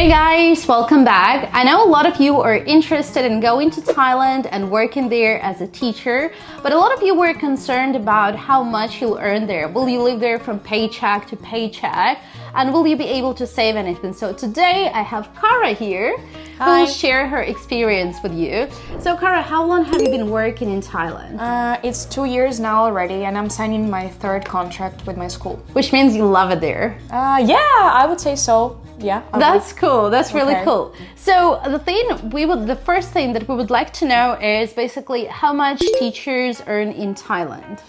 Hey guys, welcome back. I know a lot of you are interested in going to Thailand and working there as a teacher, but a lot of you were concerned about how much you'll earn there. Will you live there from paycheck to paycheck? And will you be able to save anything? So today I have Kara here who will share her experience with you. So Kara, how long have you been working in Thailand? It's 2 years now already, and I'm signing my third contract with my school. Which means you love it there. Yeah, I would say so. Yeah. That's cool. That's really cool. So the first thing that we would like to know is basically how much teachers earn in Thailand.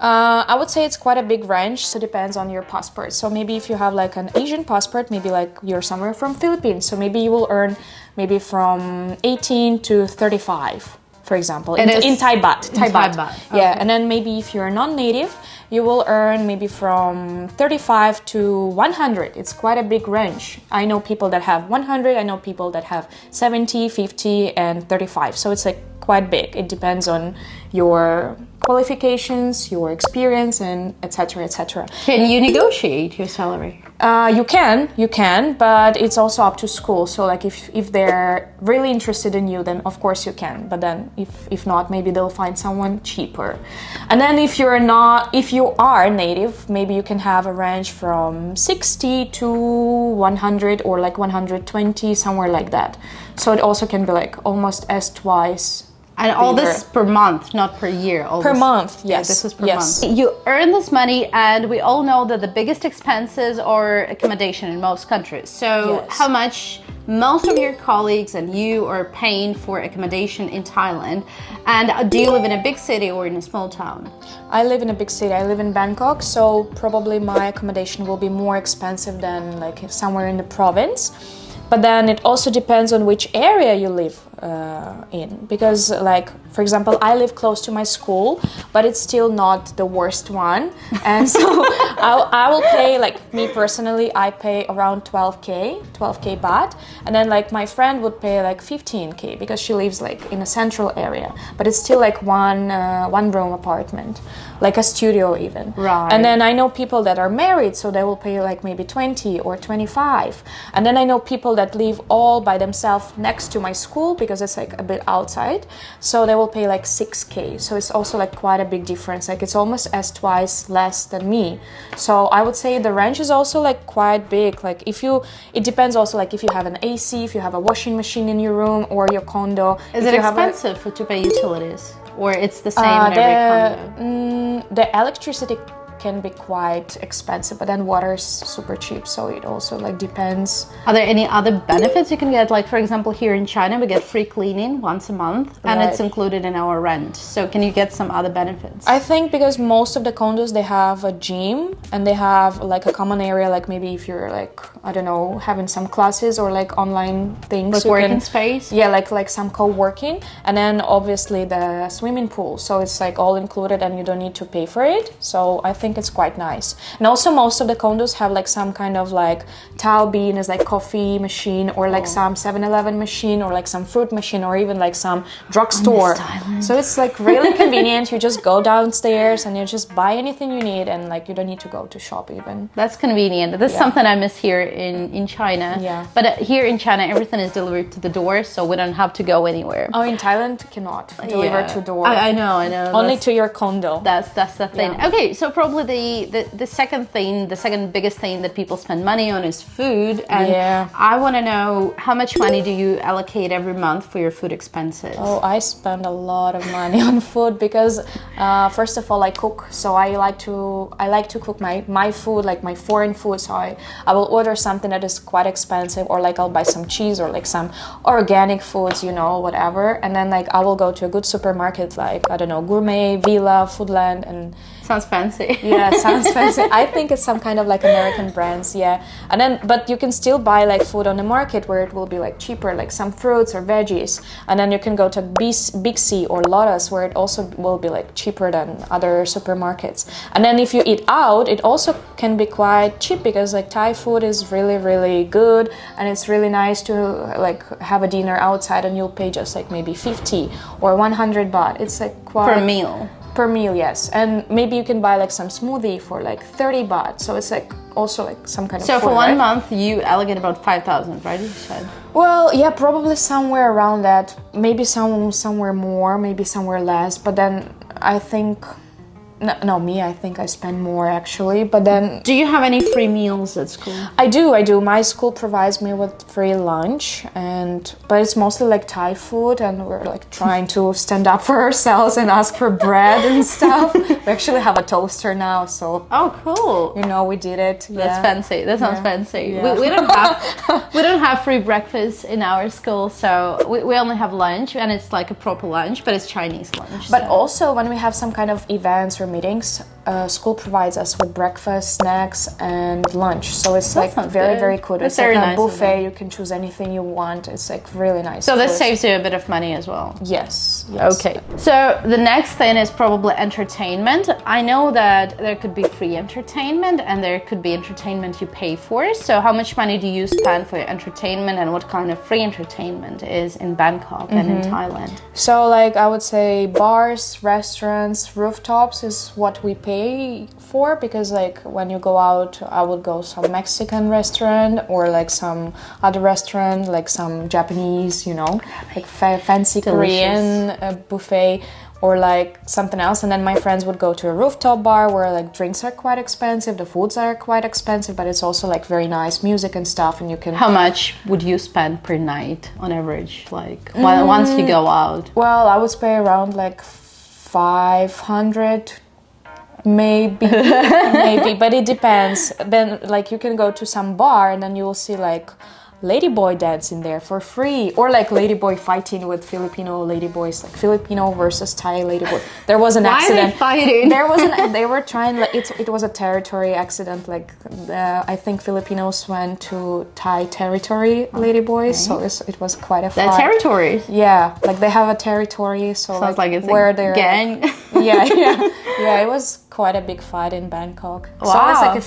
I would say it's quite a big range, so it depends on your passport. So maybe if you have like an Asian passport, maybe like you're somewhere from Philippines, so maybe you will earn maybe from 18 to 35, for example, in Thai baht. Thai baht. Yeah, and then maybe if you're non-native, you will earn maybe from 35 to 100. It's quite a big range. I know people that have 100, I know people that have 70, 50, and 35. So it's like quite big. It depends on your qualifications, your experience, and etc. etc. Can you negotiate your salary? You can, but it's also up to school. So like if they're really interested in you, then of course you can. But then if not, maybe they'll find someone cheaper. And then if you are native, maybe you can have a range from 60 to 100 or like 120, somewhere like that. So it also can be like almost as twice. And all this per month, not per year. Per month, yes. Yeah, this is per month. You earn this money, and we all know that the biggest expenses are accommodation in most countries. So how much most of your colleagues and you are paying for accommodation in Thailand? And do you live in a big city or in a small town? I live in a big city. I live in Bangkok, so probably my accommodation will be more expensive than like somewhere in the province. But then it also depends on which area you live in, because like, for example, I live close to my school, but it's still not the worst one. And so I will pay, like me personally, I pay around 12K baht. And then like my friend would pay like 15K because she lives like in a central area, but it's still like one room apartment, like a studio even. Right. And then I know people that are married, so they will pay like maybe 20 or 25. And then I know people that live all by themselves next to my school because it's like a bit outside, so they will pay like 6K. So it's also like quite a big difference, like it's almost as twice less than me. So I would say the range is also like quite big. Like it depends also, like if you have an AC, if you have a washing machine in your room or your condo. Is it expensive to pay utilities, or it's the same in every condo? The electricity can be quite expensive, but then water is super cheap, so it also like depends. Are there any other benefits you can get? Like for example, here in China we get free cleaning once a month, and it's included in our rent. So can you get some other benefits? I think because most of the condos, they have a gym and they have like a common area, like maybe if you're like, I don't know, having some classes or like online things, like working space. Yeah, like some co-working, and then obviously the swimming pool, so it's like all included and you don't need to pay for it. So I think it's quite nice. And also most of the condos have like some kind of like Tao Bean is like coffee machine, or like some 7-Eleven machine, or like some fruit machine, or even like some drugstore. So it's like really convenient. You just go downstairs and you just buy anything you need, and like you don't need to go to shop even. That's convenient. This is something I miss here in China. Yeah. But here in China everything is delivered to the door, so we don't have to go anywhere. Oh, in Thailand cannot deliver to door. I know. Only to your condo. That's the thing. Yeah. Okay, so probably the second biggest thing that people spend money on is food. And I want to know, how much money do you allocate every month for your food expenses? Oh, I spend a lot of money on food because first of all, I cook. So I like to cook my food, like my foreign food. So I will order something that is quite expensive, or like I'll buy some cheese or like some organic foods, whatever. And then like I will go to a good supermarket, like, I don't know, Gourmet, Villa, Foodland, and sounds fancy. Yeah, sounds fancy. I think it's some kind of like American brands, yeah. And then, but you can still buy like food on the market where it will be like cheaper, like some fruits or veggies. And then you can go to Big C or Lotus, where it also will be like cheaper than other supermarkets. And then if you eat out, it also can be quite cheap, because like Thai food is really, really good, and it's really nice to like have a dinner outside, and you'll pay just like maybe 50 or 100 baht. It's like quite per meal. Per meal, yes. And maybe you can buy like some smoothie for like 30 baht. So it's like also like some kind of So food, for one right? month, you allocate about 5,000, right? You said. Well, yeah, probably somewhere around that. Maybe somewhere more, maybe somewhere less. But then I think, I think I spend more actually. But then Do you have any free meals at school? I do. My school provides me with free lunch, but it's mostly like Thai food, and we're like trying to stand up for ourselves and ask for bread and stuff. We actually have a toaster now, so Oh, cool. we did it. That's fancy. That sounds fancy. Yeah. We don't have free breakfast in our school, so we only have lunch, and it's like a proper lunch, but it's Chinese lunch. But so. also when we have some kind of events or meetings, school provides us with breakfast, snacks, and lunch. So it's like sounds very, good. very good. That's It's like very a nice of buffet. them. You can choose anything you want. It's like really nice. So this food. saves you a bit of money as well. Yes. Okay. So the next thing is probably entertainment. I know that there could be free entertainment and there could be entertainment you pay for. So how much money do you spend for your entertainment, and what kind of free entertainment is in Bangkok and in Thailand? So like I would say bars, restaurants, rooftops is what we pay for, because like when you go out, I would go some Mexican restaurant or like some other restaurant, like some Japanese, like fancy Delicious. Korean buffet, or like something else. And then my friends would go to a rooftop bar where like drinks are quite expensive, the foods are quite expensive, but it's also like very nice music and stuff, and you can... How much would you spend per night on average, like once you go out? Well, I would pay around like 500, maybe, but it depends. Then like you can go to some bar and then you will see like ladyboy dancing there for free, or like ladyboy fighting with Filipino ladyboys, like Filipino versus Thai ladyboy. There was an accident. Why are they fighting? There was they were trying, like it was a territory accident, like I think Filipinos went to Thai territory ladyboys, so it was quite a fight. The territories. Yeah, like they have a territory, so Sounds like it's where a they're gang. yeah, it was quite a big fight in Bangkok. So Wow. it's like a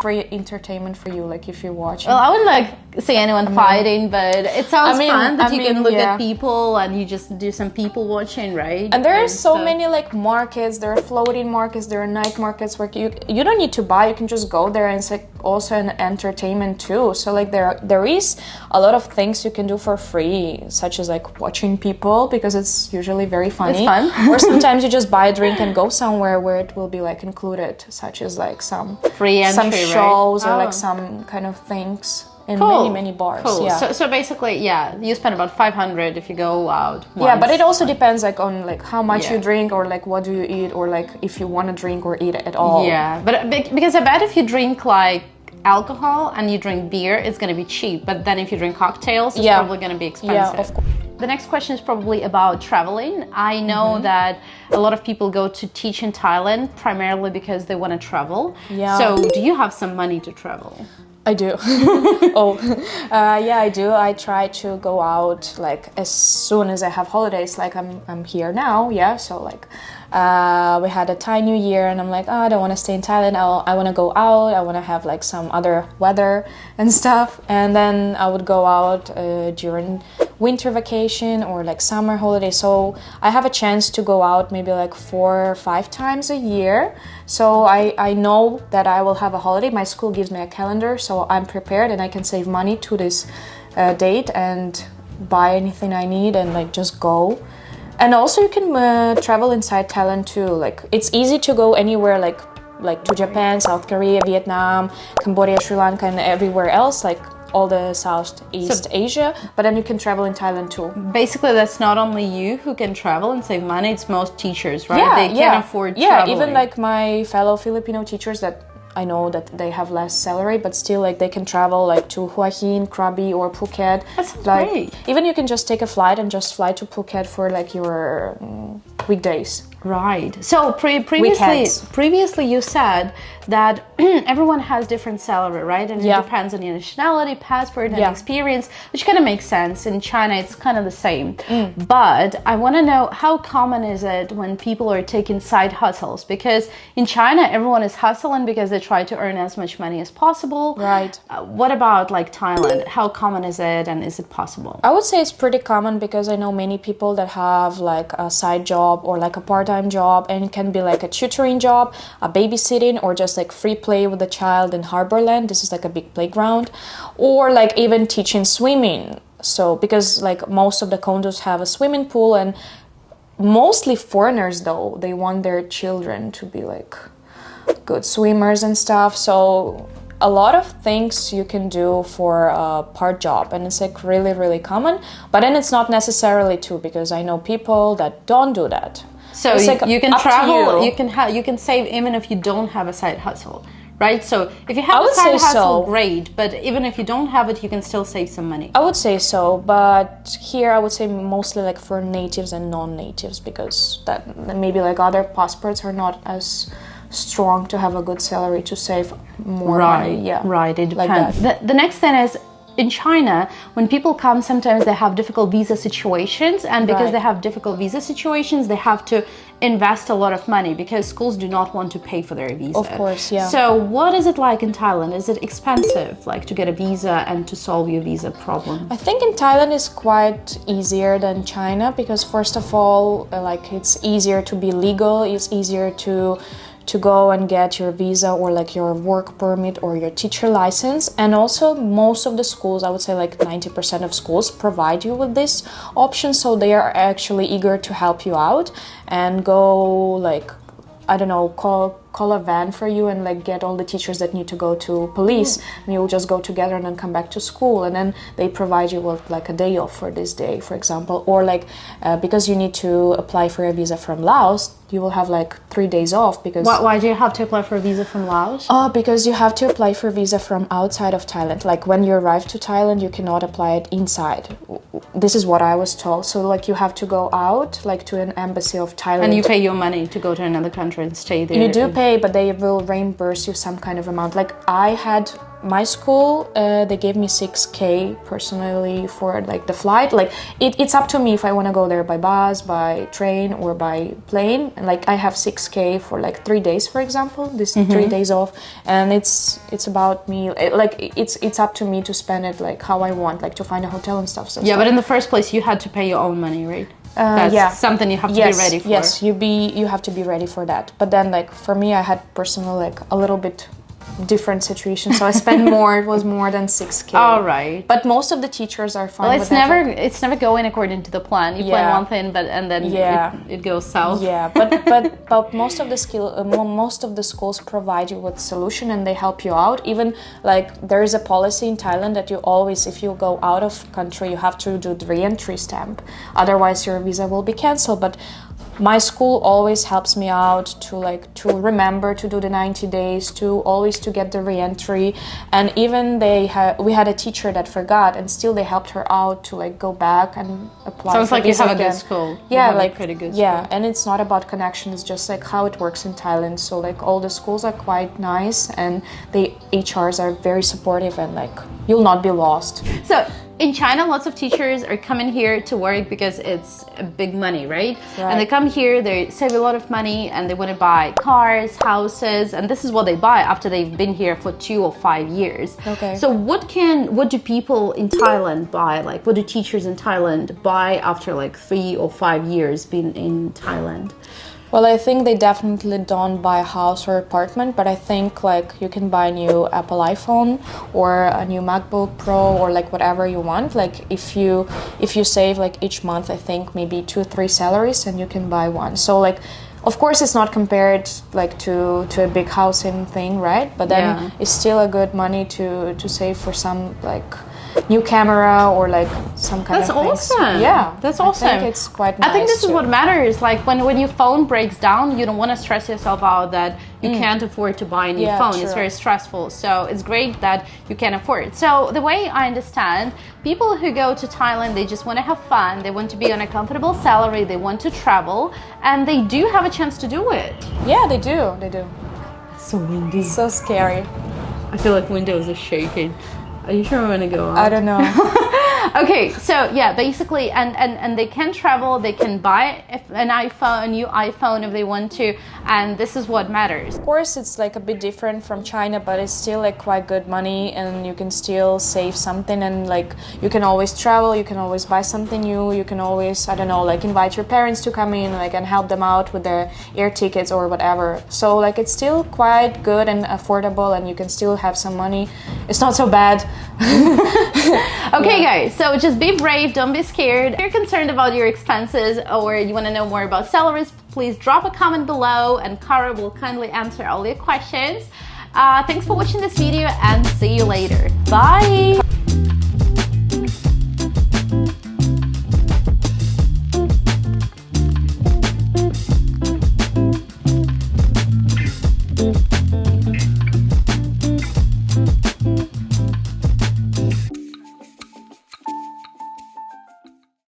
free entertainment for you, like if you watch. Well, I wouldn't like see anyone fighting, but it sounds fun that you can look yeah. at people and you just do some people watching, right? And there are so many like markets. There are floating markets. There are night markets where you don't need to buy. You can just go there, and it's like also an entertainment too. So like there is a lot of things you can do for free, such as like watching people, because it's usually very funny. It's fun. Or sometimes you just buy a drink and go somewhere where it will be like included, such as like some free entry, shows, right? or like some kind of things in many bars. Cool. Yeah. So basically, yeah, you spend about 500 if you go out. Yeah, but once. it also depends like on like how much Yeah. you drink, or like what do you eat, or like if you want to drink or eat at all. Yeah, but because I bet if you drink like alcohol and you drink beer, it's going to be cheap. But then if you drink cocktails, it's probably going to be expensive. Yeah, of course. The next question is probably about traveling. I know that a lot of people go to teach in Thailand primarily because they want to travel. Yeah. So do you have some money to travel? I do. Yeah, I do. I try to go out like as soon as I have holidays. Like I'm here now, yeah. So like we had a Thai New Year, and I'm like, oh, I don't want to stay in Thailand. I want to go out. I want to have like some other weather and stuff. And then I would go out during winter vacation or like summer holiday. So I have a chance to go out maybe like 4 or 5 times a year. So I know that I will have a holiday. My school gives me a calendar, so I'm prepared and I can save money to this date and buy anything I need and like just go. And also you can travel inside Thailand too. Like it's easy to go anywhere, like to Japan, South Korea, Vietnam, Cambodia, Sri Lanka, and everywhere else, like all the Southeast Asia. But then you can travel in Thailand too. Basically, that's not only you who can travel and save money, it's most teachers, right? Yeah, They can't afford traveling. Even like my fellow Filipino teachers that I know that they have less salary, but still like they can travel like to Hua Hin, Krabi, or Phuket. That sounds like, great. Even you can just take a flight and just fly to Phuket for like your weekdays. Right. So Weekends. previously you said that everyone has different salary, right? And it depends on your nationality, passport, and experience, which kind of makes sense. In China, it's kind of the same. But I want to know, how common is it when people are taking side hustles? Because in China, everyone is hustling because they try to earn as much money as possible. Right. What about like Thailand? How common is it, and is it possible? I would say it's pretty common, because I know many people that have like a side job job or like a part-time job, and it can be like a tutoring job, a babysitting, or just like free play with a child in Harborland. This is like a big playground, or like even teaching swimming. So because like most of the condos have a swimming pool, and mostly foreigners though, they want their children to be like good swimmers and stuff. So a lot of things you can do for a part job, and it's like really common, but then it's not necessarily true, because I know people that don't do that. So it's like you can up to travel, you. you can save even if you don't have a side hustle, right? So if you have I a would side say hustle, so. great, but even if you don't have it, you can still save some money. I would say so, but here I would say mostly like for natives and non-natives, because that maybe like other passports are not as strong to have a good salary to save more money. Yeah, Right, it like depends. The next thing is, in China, when people come, sometimes they have difficult visa situations, and because Right. they have difficult visa situations, they have to invest a lot of money because schools do not want to pay for their visa. Of course, yeah. So what is it like in Thailand? Is it expensive, like to get a visa and to solve your visa problem? I think in Thailand is quite easier than China, because first of all, like it's easier to be legal. It's easier to go and get your visa or like your work permit or your teacher license. And also most of the schools, I would say like 90% of schools provide you with this option, so they are actually eager to help you out and go like, I don't know, call a van for you and like get all the teachers that need to go to police, and you'll just go together and then come back to school, and then they provide you with like a day off for this day, for example. Or like because you need to apply for a visa from Laos, you will have like 3 days off, because Why do you have to apply for a visa from Laos? because you have to apply for visa from outside of Thailand. Like when you arrive to Thailand, you cannot apply it inside. This is what I was told. So like you have to go out like to an embassy of Thailand. And you pay your money to go to another country and stay there. You do pay, but they will reimburse you some kind of amount. Like I had my school, they gave me 6K personally for like the flight. Like it's up to me if I want to go there by bus, by train, or by plane. And like I have 6K for like 3 days, for example, this 3 days off, and it's about me. Like it's up to me to spend it like how I want, like to find a hotel and stuff. So Yeah, but in the first place, you had to pay your own money, right? That's yeah. something you have to be ready for. Yes, you have to be ready for that. But then like for me, I had personally like a little bit different situation, so I spent more. It was more than 6K. All right. But most of the teachers are fine. Well, with that. Like, it's never going according to the plan. You plan Yeah. one thing, and then Yeah. it goes south. yeah, but most of the most of the schools provide you with solution, and they help you out. Even like there is a policy in Thailand that you always, if you go out of country, you have to do the re-entry stamp. Otherwise, your visa will be cancelled. But my school always helps me out to remember to do the 90 days, to always to get the re-entry. And even we had a teacher that forgot, and still they helped her out to like go back and apply. Sounds for like you visa have a good again. school. You Yeah, have a like pretty good yeah, school. and it's not about connection. It's just like how it works in Thailand. So like all the schools are quite nice, and the HRs are very supportive, and like you'll not be lost. So in China, lots of teachers are coming here to work because it's big money, right? And they come here, they save a lot of money, and they want to buy cars, houses, and this is what they buy after they've been here for 2 or 5 years. Okay. So what do people in Thailand buy? Like, what do teachers in Thailand buy after like 3 or 5 years being in Thailand? Well, I think they definitely don't buy a house or apartment, but I think like you can buy a new Apple iPhone or a new MacBook Pro or like whatever you want. Like if you save like each month, I think maybe 2-3 salaries, and you can buy one. So like, of course, it's not compared like to a big housing thing, right? But then Yeah. it's still a good money to save for some like new camera or like some kind That's of things. awesome. Yeah, That's I awesome. think it's quite nice. I think this is too. what matters. Like when your phone breaks down, you don't want to stress yourself out that you can't afford to buy a new Yeah, phone. It's true. very stressful. So it's great that you can afford it. So the way I understand, people who go to Thailand, they just want to have fun. They want to be on a comfortable salary. They want to travel, and they do have a chance to do it. Yeah, they do. They do. It's so windy. So scary. I feel like windows are shaking. Are you sure we're gonna go on? I don't know. Okay, so yeah, basically, and they can travel, they can buy an iPhone, a new iPhone if they want to, and this is what matters. Of course, it's like a bit different from China, but it's still like quite good money, and you can still save something, and like you can always travel, you can always buy something new, you can always, I don't know, like invite your parents to come in, like, and help them out with their air tickets or whatever. So like it's still quite good and affordable, and you can still have some money. It's not so bad. Okay, guys, so just be brave, don't be scared. If you're concerned about your expenses or you want to know more about salaries, please drop a comment below and Cara will kindly answer all your questions. Thanks for watching this video and see you later. Bye!